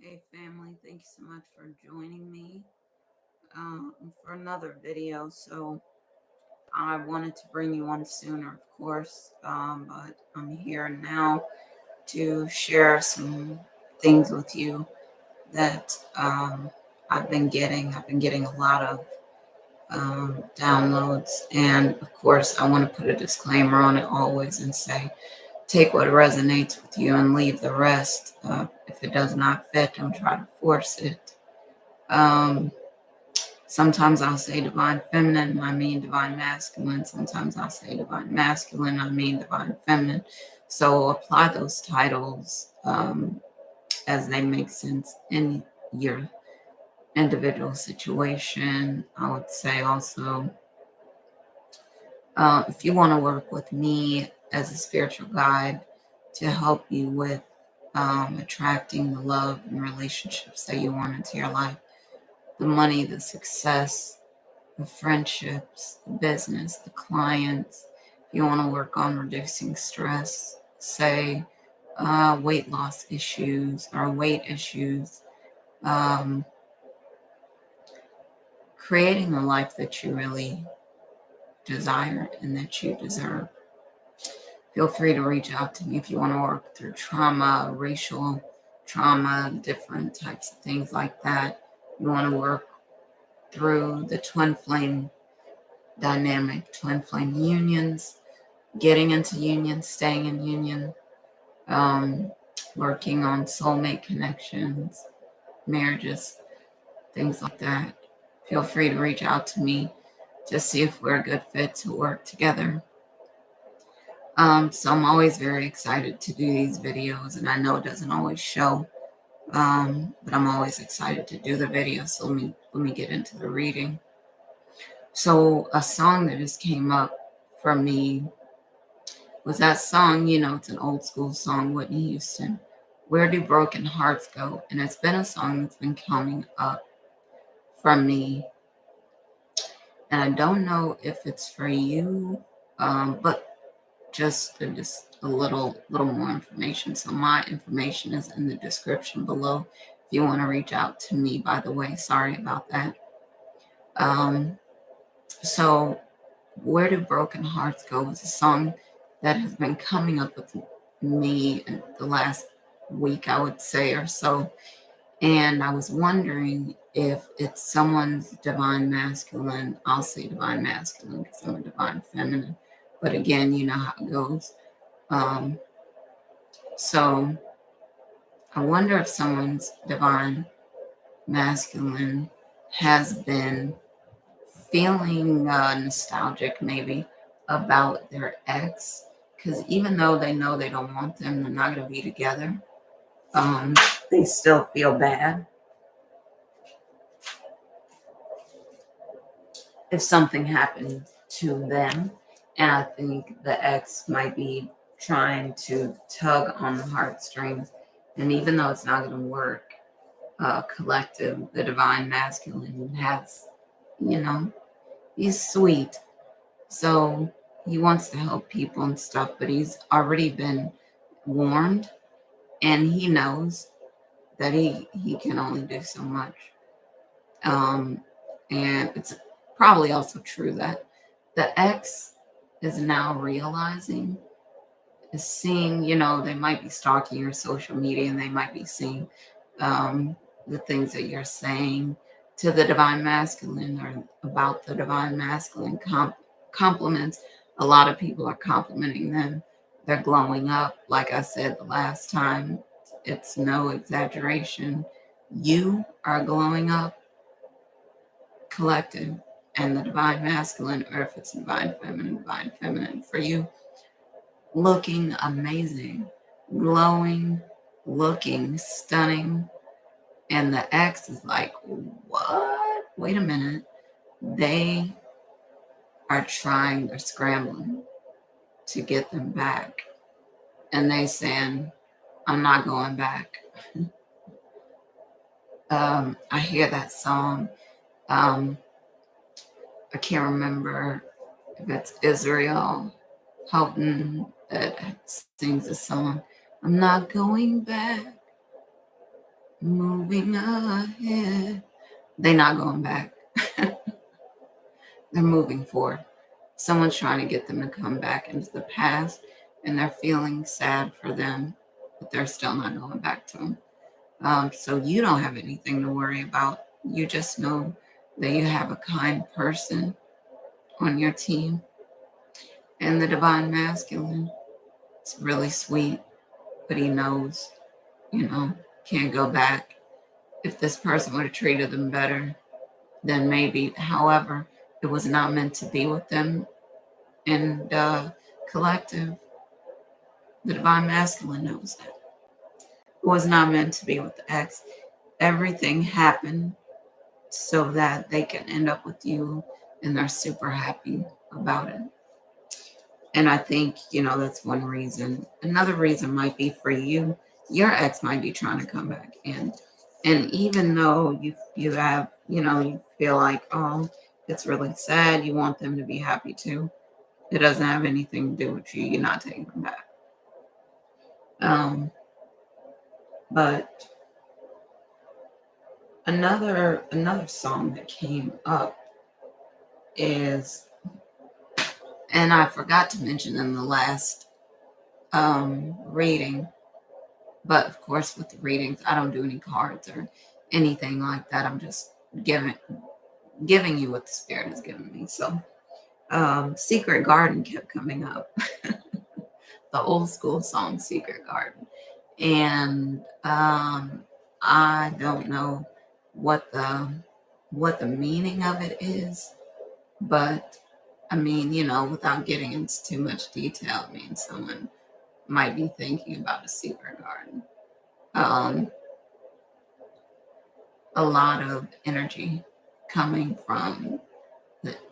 Hey family, thank you so much for joining me for another video. So I wanted to bring you one sooner, of course, but I'm here now to share some things with you that I've been getting. I've been getting a lot of downloads, and of course, I want to put a disclaimer on it always and say, take what resonates with you and leave the rest. If it does not fit, don't try to force it. Um, Sometimes I'll say divine feminine, I mean divine masculine. Sometimes I'll say divine masculine, I mean divine feminine. So apply those titles as they make sense in your individual situation. I would say also, if you want to work with me as a spiritual guide to help you with attracting the love and relationships that you want into your life, the money, the success, the friendships, the business, the clients. If you want to work on reducing stress, say weight loss issues or weight issues, um, creating a life that you really desire and that you deserve. Feel free to reach out to me if you want to work through trauma, racial trauma, different types of things like that. You want to work through the twin flame dynamic, twin flame unions, getting into union, staying in union, um, working on soulmate connections, marriages, things like that. Feel free to reach out to me to see if we're a good fit to work together. So I'm always very excited to do these videos, and I know it doesn't always show, but I'm always excited to do the video. So let me get into the reading. So a song that just came up for me was that song, it's an old school song, Whitney Houston, Where Do Broken Hearts Go? And it's been a song that's been coming up for me. And I don't know if it's for you, but just a little more information. So my information is in the description below if you want to reach out to me, by the way. Sorry about that. So Where Do Broken Hearts Go is a song that has been coming up with me in the last week, I would say, or so. And I was wondering if it's someone's divine masculine. I'll say divine masculine because I'm a divine feminine. But again, you know how it goes. Um, so I wonder if someone's divine masculine has been feeling nostalgic maybe about their ex, because even though they know they don't want them, they're not going to be together, um, they still feel bad if something happened to them. And I think the ex might be trying to tug on the heartstrings, and even though it's not going to work, collective, the divine masculine has, he's sweet. So he wants to help people and stuff, but he's already been warned, and he knows that he can only do so much. Um, and it's probably also true that the ex is now realizing, is seeing, they might be stalking your social media and they might be seeing the things that you're saying to the divine masculine or about the divine masculine compliments. A lot of people are complimenting them. They're glowing up. Like I said the last time, it's no exaggeration. You are glowing up, collective, and the divine masculine, or if it's divine feminine for you, looking amazing, glowing, looking stunning. And the ex is like, what? Wait a minute. They are trying, they're scrambling to get them back. And they saying, I'm not going back. I hear that song. I can't remember if it's Israel Houghton that sings a song. I'm not going back. moving ahead. They're not going back. They're moving forward. Someone's trying to get them to come back into the past, and they're feeling sad for them, but they're still not going back to them. So you don't have anything to worry about. You just know that you have a kind person on your team. And the divine masculine is really sweet, but he knows, can't go back. If this person would have treated them better, then maybe. However, it was not meant to be with them. And collective, the divine masculine knows that. It was not meant to be with the ex. Everything happened so that they can end up with you, and they're super happy about it. And I think, that's one reason. Another reason might be for you, your ex might be trying to come back in. And even though you have, you feel like, oh, it's really sad, you want them to be happy too. It doesn't have anything to do with you. You're not taking them back. But another song that came up is, and I forgot to mention in the last reading, but of course with the readings, I don't do any cards or anything like that. I'm just giving you what the spirit has given me. So Secret Garden kept coming up. The old school song Secret Garden. And I don't know what the meaning of it is, but I mean, without getting into too much detail, I mean, someone might be thinking about a secret garden. A lot of energy coming from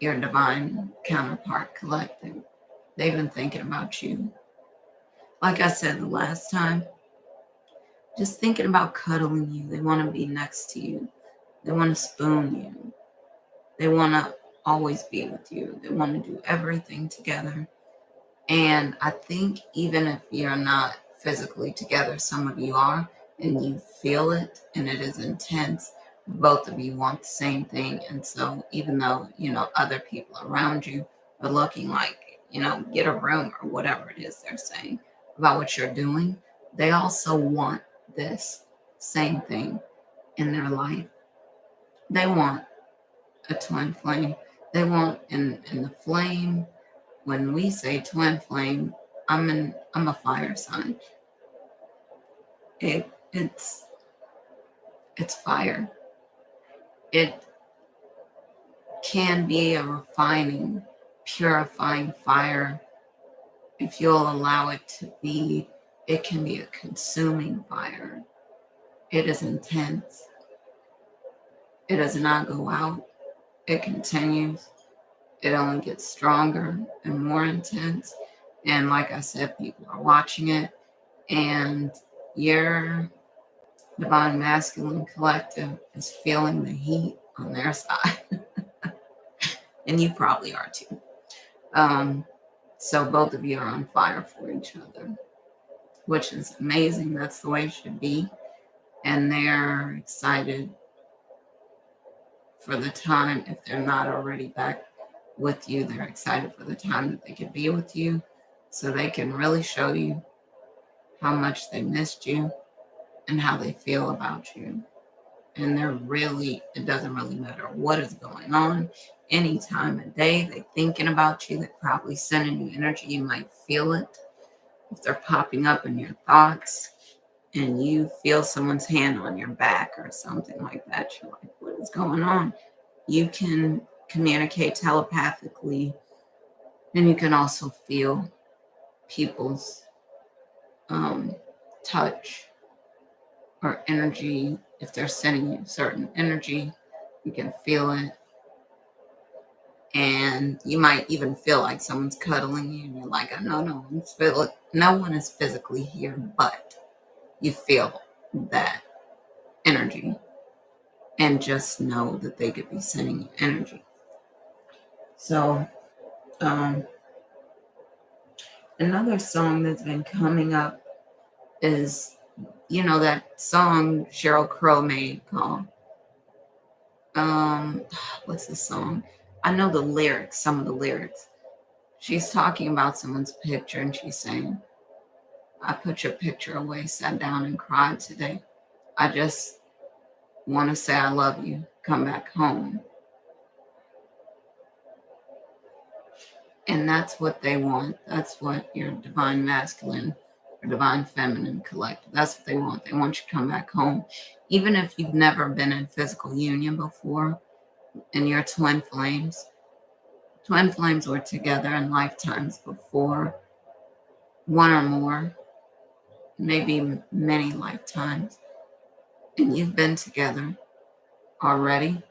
your divine counterpart collective. They've been thinking about you. Like I said the last time, just thinking about cuddling you. They want to be next to you. They want to spoon you. They want to always be with you. They want to do everything together. And I think even if you're not physically together, some of you are, and you feel it, and it is intense. Both of you want the same thing. And so even though, other people around you are looking like, get a room or whatever it is they're saying about what you're doing, they also want this same thing in their life. They want a twin flame. They want in the flame. When we say twin flame, I'm a fire sign. It's fire. It can be a refining, purifying fire. If you'll allow it to be, it can be a consuming fire. It is intense. It does not go out. It continues. It only gets stronger and more intense. And like I said, people are watching it, and your divine masculine collective is feeling the heat on their side. And you probably are too. So both of you are on fire for each other, which is amazing. That's the way it should be. And they're excited for the time, if they're not already back with you, they're excited for the time that they can be with you, so they can really show you how much they missed you and how they feel about you. And it doesn't really matter what is going on. Any time of day, they're thinking about you. They're probably sending you energy. You might feel it. If they're popping up in your thoughts and you feel someone's hand on your back or something like that, you're like, what is going on? You can communicate telepathically, and you can also feel people's touch or energy. If they're sending you certain energy, you can feel it. And you might even feel like someone's cuddling you, and you're like, no one is physically here, but you feel that energy. And just know that they could be sending you energy. So another song that's been coming up is You know that song Sheryl Crow made called what's the song? I know the lyrics, some of the lyrics. She's talking about someone's picture and she's saying, I put your picture away, sat down and cried today. I just want to say I love you. Come back home. And that's what they want. That's what your divine masculine or divine feminine collective, that's what they want. They want you to come back home. Even if you've never been in physical union before and you're twin flames. Twin flames were together in lifetimes before, one or more, maybe many lifetimes. And you've been together already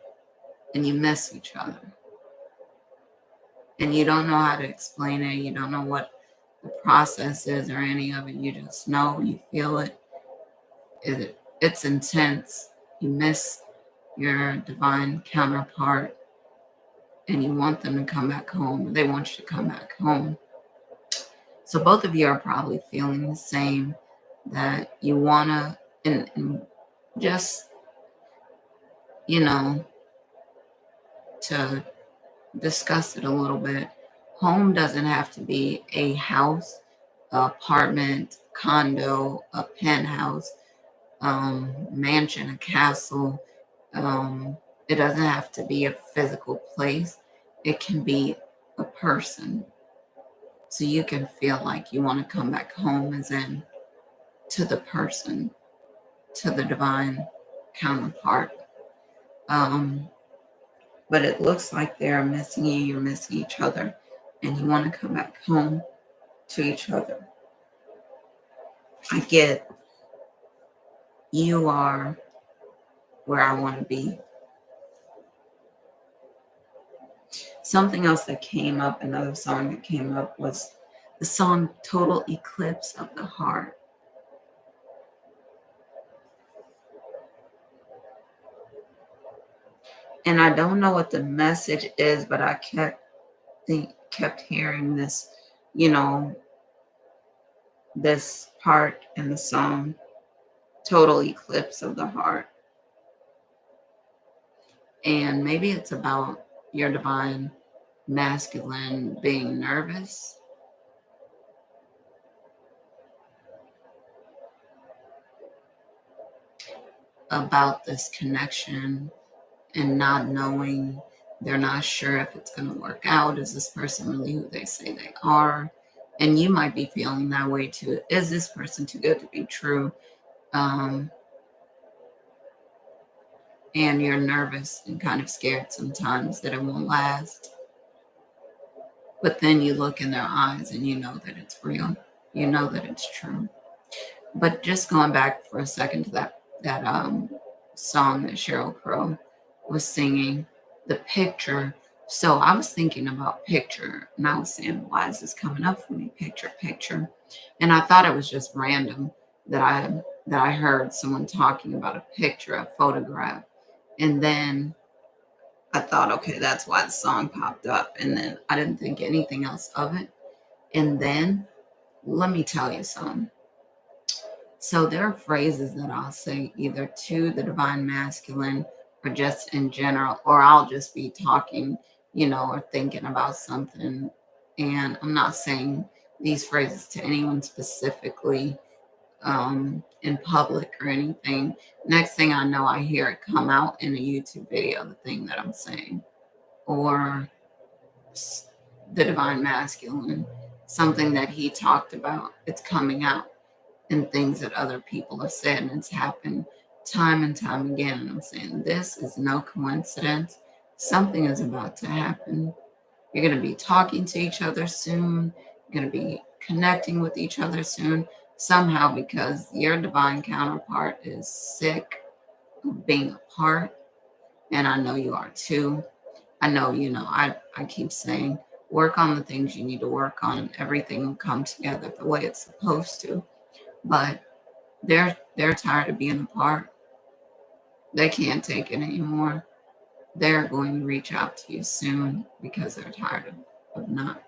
and you miss each other. And you don't know how to explain it. You don't know what the process is or any of it. You just know, you feel it. It's intense. You miss your divine counterpart and you want them to come back home. They want you to come back home. So both of you are probably feeling the same, that you want to, and just, you know, to discuss it a little bit. Home doesn't have to be a house, apartment, condo, a penthouse, mansion, a castle. It doesn't have to be a physical place. It can be a person. So you can feel like you want to come back home, as in to the person, to the divine counterpart. But it looks like they're missing you, you're missing each other, and you want to come back home to each other. I get you are where I want to be. Something else that came up, another song that came up, was the song Total Eclipse of the Heart. And I don't know what the message is, but I kept hearing this, you know, this part in the song, Total Eclipse of the Heart. And maybe it's about your divine masculine being nervous about this connection and not knowing. They're not sure if it's going to work out. Is this person really who they say they are? And you might be feeling that way too. Is this person too good to be true? And you're nervous and kind of scared sometimes that it won't last. But then you look in their eyes and you know that it's real. You know that it's true. But just going back for a second to that song that Sheryl Crow was singing, the picture. So I was thinking about picture, and I was saying, why is this coming up for me? Picture. And I thought it was just random that I heard someone talking about a picture, a photograph. And then I thought, okay, that's why the song popped up. And then I didn't think anything else of it. And then let me tell you something. So there are phrases that I'll say either to the divine masculine or just in general, or I'll just be talking, you know, or thinking about something. And I'm not saying these phrases to anyone specifically in public or anything. Next thing I know, I hear it come out in a YouTube video, the thing that I'm saying, or the divine masculine, something that he talked about, it's coming out, and things that other people have said, and it's happened time and time again. And I'm saying, this is no coincidence. Something is about to happen. You're going to be talking to each other soon. You're going to be connecting with each other soon, somehow, because your divine counterpart is sick of being apart. And I know you are too. I know, you know, I keep saying, work on the things you need to work on, and everything will come together the way it's supposed to. But they're tired of being apart. They can't take it anymore. They're going to reach out to you soon because they're tired of not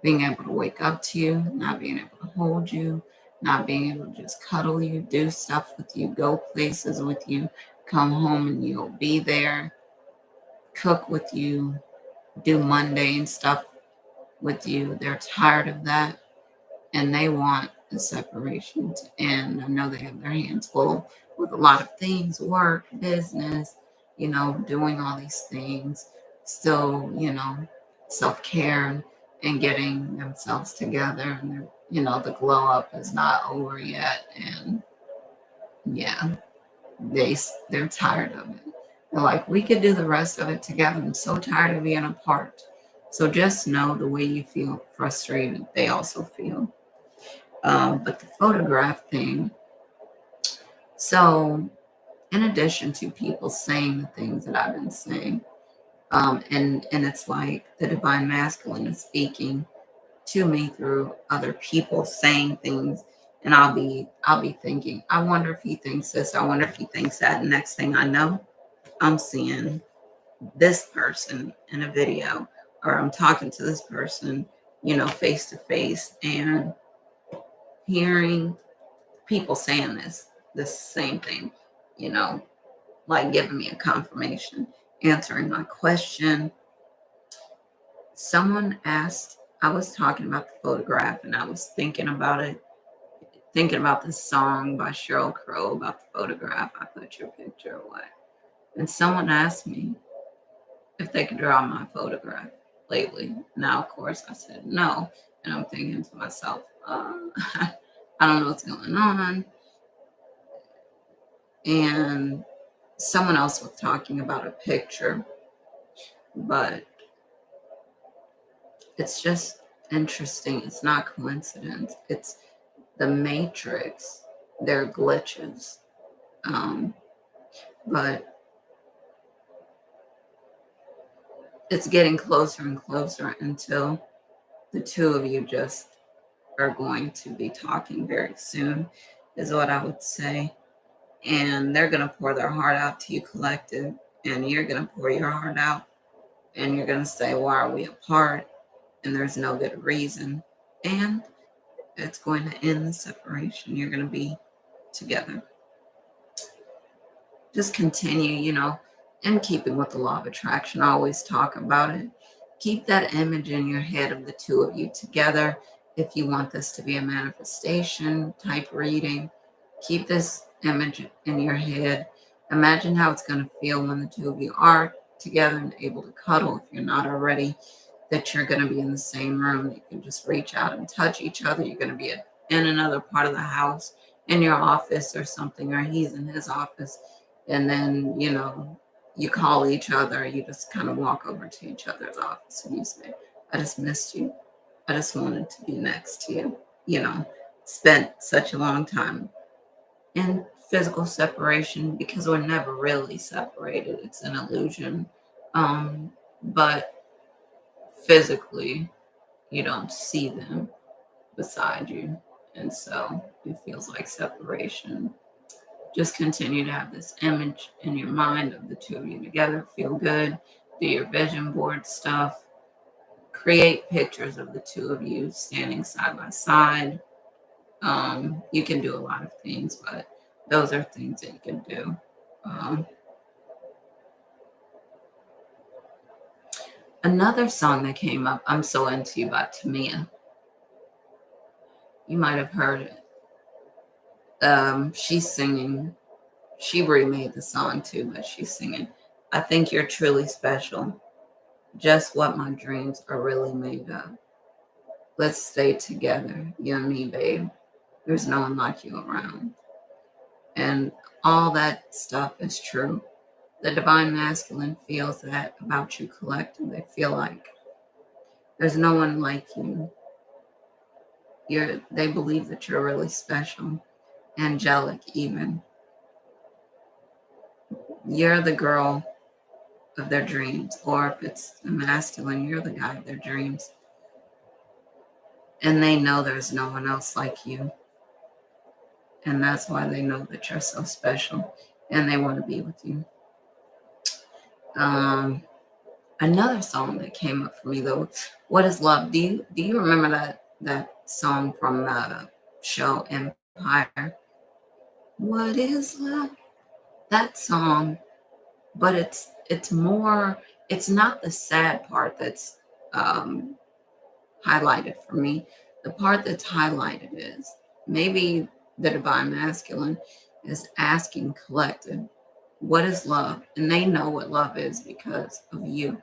being able to wake up to you, not being able to hold you, not being able to just cuddle you, do stuff with you, go places with you, come home and you'll be there, cook with you, do mundane stuff with you. They're tired of that and they want the separation to end. I know they have their hands full with a lot of things, work, business, doing all these things, still, self-care and getting themselves together. And the glow up is not over yet. And yeah, they're tired of it. They're like, we could do the rest of it together. I'm so tired of being apart. So just know the way you feel frustrated, they also feel. But the photograph thing, so in addition to people saying the things that I've been saying, and it's like the divine masculine is speaking to me through other people saying things, and I'll be thinking, I wonder if he thinks this, I wonder if he thinks that. And next thing I know, I'm seeing this person in a video, or I'm talking to this person, face to face, and hearing people saying this same thing, like giving me a confirmation, answering my question. Someone asked, I was talking about the photograph and I was thinking about it, thinking about this song by Sheryl Crow about the photograph. I put your picture away. And someone asked me if they could draw my photograph lately. Now, of course, I said no. And I'm thinking to myself, I don't know what's going on. And someone else was talking about a picture, but it's just interesting. It's not coincidence. It's the matrix. They're glitches. But it's getting closer and closer until the two of you just are going to be talking very soon, is what I would say. And they're going to pour their heart out to you collective, and you're going to pour your heart out, and you're going to say, why are we apart? And there's no good reason. And it's going to end the separation. You're going to be together. Just continue, in keeping with the law of attraction. I always talk about it. Keep that image in your head of the two of you together. If you want this to be a manifestation type reading, keep this image in your head. Imagine how it's going to feel when the two of you are together and able to cuddle. If you're not already, that you're going to be in the same room. You can just reach out and touch each other. You're going to be in another part of the house, in your office or something, or he's in his office. And then, you call each other. You just kind of walk over to each other's office and you say, I just missed you. I just wanted to be next to you. Spent such a long time in physical separation because we're never really separated. It's an illusion. But physically, you don't see them beside you. And so it feels like separation. Just continue to have this image in your mind of the two of you together. Feel good. Do your vision board stuff. Create pictures of the two of you standing side by side. You can do a lot of things, but those are things that you can do. Another song that came up, I'm So Into You by Tamia. You might have heard it. She's singing. She remade the song too, but she's singing, I think you're truly special. Just what my dreams are really made of. Let's stay together, you and me, babe. There's no one like you around. And all that stuff is true. The divine masculine feels that about you collective. They feel like there's no one like you. They believe that you're really special, angelic even. You're the girl of their dreams, or if it's the masculine, you're the guy of their dreams. And they know there's no one else like you. And that's why they know that you're so special and they want to be with you. Another song that came up for me though, What is Love? Do you remember that song from show Empire. What is love? That song, but it's more, it's not the sad part that's um highlighted for me. The part that's highlighted is maybe the divine masculine is asking collective, what is love? And they know what love is because of you.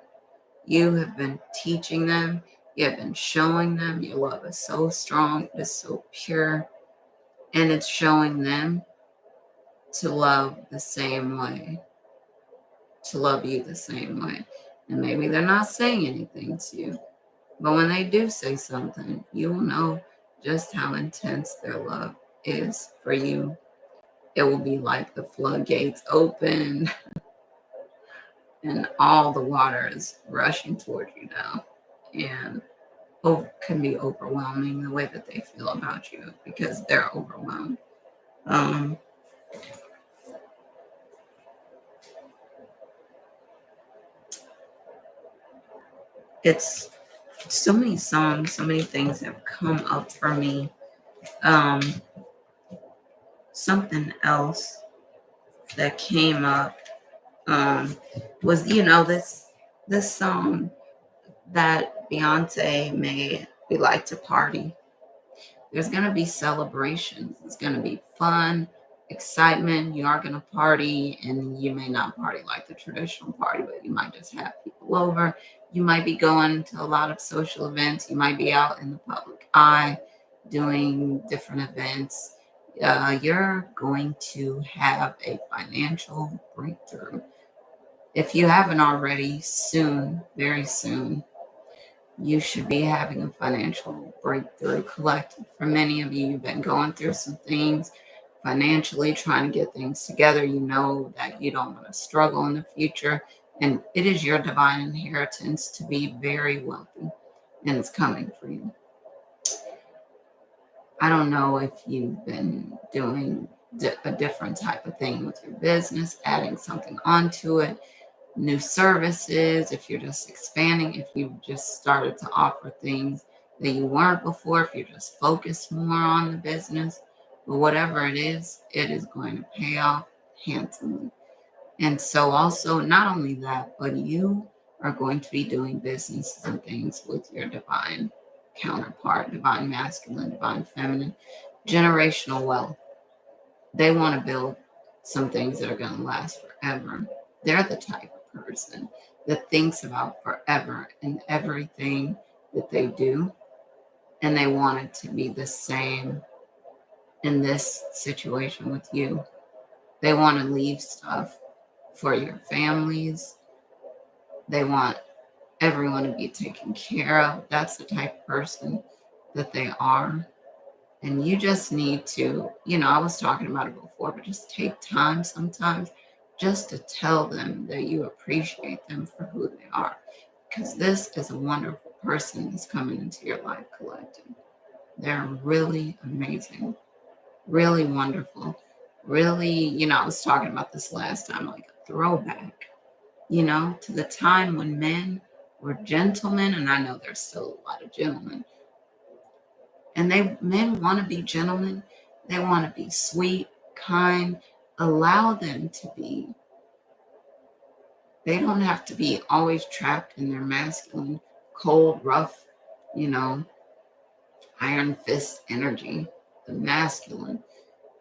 You have been teaching them, you have been showing them your love is so strong, it is so pure, and it's showing them to love the same way, to love you the same way. And maybe they're not saying anything to you, but when they do say something, you will know just how intense their love is for you. It will be like the floodgates open and all the water is rushing towards you now. And can be overwhelming the way that they feel about you because they're overwhelmed. Um, it's so many songs, so many things have come up for me. Um, Something else that came up was, this song that Beyonce made, "We Like to Party." There's going to be celebrations. It's going to be fun, excitement. You are going to party, and you may not party like the traditional party, but you might just have people over. You might be going to a lot of social events. You might be out in the public eye doing different events. You're going to have a financial breakthrough. If you haven't already, soon, very soon, you should be having a financial breakthrough collective. For many of you, you've been going through some things financially, trying to get things together. You know that you don't want to struggle in the future. And it is your divine inheritance to be very wealthy. And it's coming for you. I don't know if you've been doing a different type of thing with your business, adding something onto it, new services, if you're just expanding, if you just started to offer things that you weren't before, if you're just focused more on the business, but whatever it is going to pay off handsomely. And so also, not only that, but you are going to be doing businesses and things with your divine counterpart, divine masculine, divine feminine, generational wealth. They want to build some things that are going to last forever. They're the type of person that thinks about forever in everything that they do. And they want it to be the same in this situation with you. They want to leave stuff for your families. They want everyone to be taken care of. That's the type of person that they are. And you just need to, I was talking about it before, but just take time sometimes just to tell them that you appreciate them for who they are. Because this is a wonderful person that's coming into your life collective. They're really amazing, really wonderful, really, I was talking about this last time, like a throwback, to the time when men were gentlemen. And I know there's still a lot of gentlemen. And men want to be gentlemen. They want to be sweet, kind. Allow them to be. They don't have to be always trapped in their masculine, cold, rough, you know, iron fist energy, the masculine.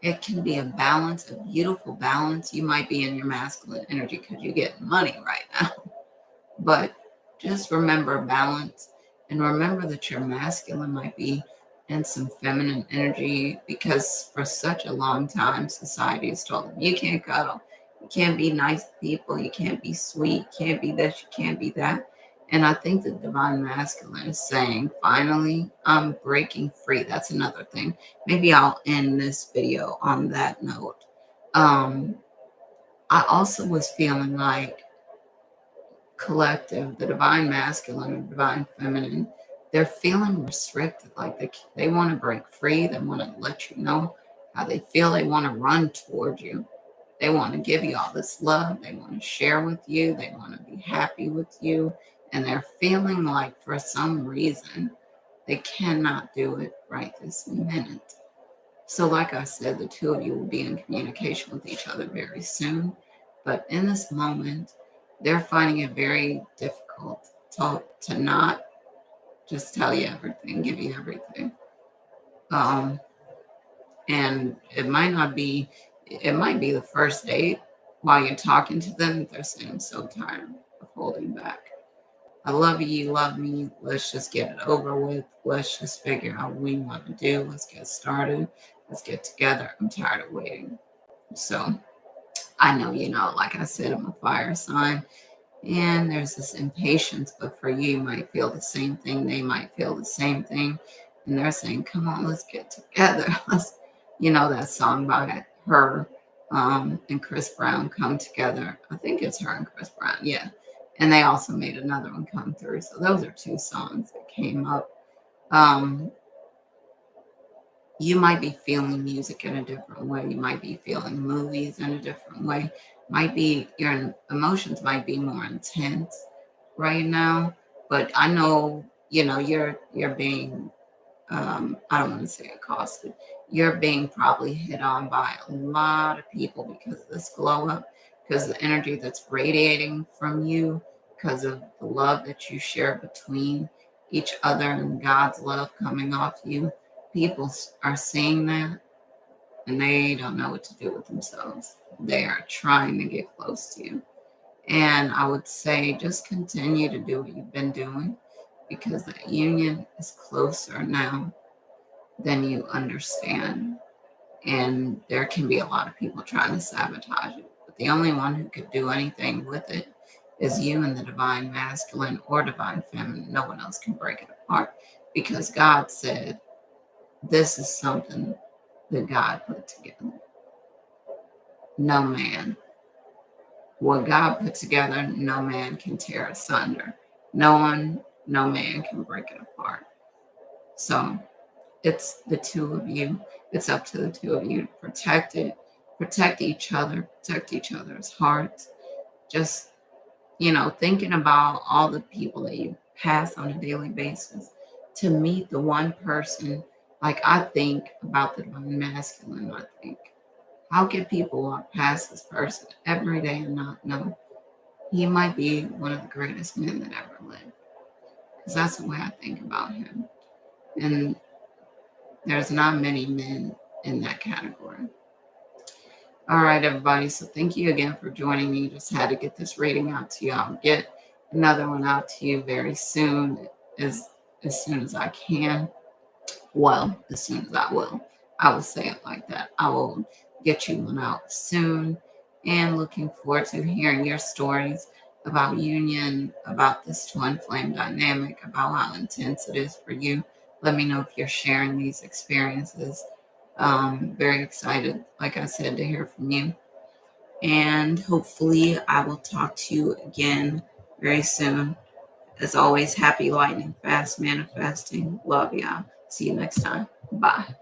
It can be a balance, a beautiful balance. You might be in your masculine energy because you get money right now. But just remember balance, and remember that your masculine might be in some feminine energy, because for such a long time society has told them you can't cuddle, you can't be nice to people, you can't be sweet, you can't be this, you can't be that. And I think the divine masculine is saying, finally, I'm breaking free. That's another thing. Maybe I'll end this video on that note. I also was feeling like collective, the divine masculine and divine feminine, they're feeling restricted. Like they want to break free. They want to let you know how they feel. They want to run toward you. They want to give you all this love. They want to share with you. They want to be happy with you. And they're feeling like for some reason they cannot do it right this minute. So, like I said, the two of you will be in communication with each other very soon. But in this moment, they're finding it very difficult to not just tell you everything, give you everything. And it might be the first date while you're talking to them. They're saying, I'm so tired of holding back. I love you, you love me. Let's just get it over with. Let's just figure out what we want to do. Let's get started. Let's get together. I'm tired of waiting. So I know, like I said, I'm a fire sign. And there's this impatience, but for you might feel the same thing. They might feel the same thing. And they're saying, come on, let's get together. That song by her and Chris Brown, Come Together. I think it's her and Chris Brown. Yeah. And they also made another one come through. So those are two songs that came up. You might be feeling music in a different way. You might be feeling movies in a different way. Might be your emotions might be more intense right now. But I know, you're being I don't want to say accosted. You're being probably hit on by a lot of people because of this glow up, because of the energy that's radiating from you, because of the love that you share between each other and God's love coming off you. People are seeing that and they don't know what to do with themselves. They are trying to get close to you. And I would say just continue to do what you've been doing because that union is closer now than you understand. And there can be a lot of people trying to sabotage it. But the only one who could do anything with it is you and the divine masculine or divine feminine. No one else can break it apart because God said, this is something that God put together. No man. What God put together, no man can tear asunder. No man can break it apart. So it's the two of you. It's up to the two of you to protect it, protect each other, protect each other's hearts. Just, thinking about all the people that you pass on a daily basis to meet the one person. Like I think about the divine masculine, I think, how can people walk past this person every day and not know he might be one of the greatest men that ever lived? Because that's the way I think about him. And there's not many men in that category. All right, everybody. So thank you again for joining me. Just had to get this reading out to you. I'll get another one out to you very soon, as soon as I can. Well, as soon as I will. I will say it like that. I will get you one out soon. And looking forward to hearing your stories about union, about this twin flame dynamic, about how intense it is for you. Let me know if you're sharing these experiences. Very excited, like I said, to hear from you. And hopefully I will talk to you again very soon. As always, happy lightning fast manifesting. Love y'all. See you next time. Bye.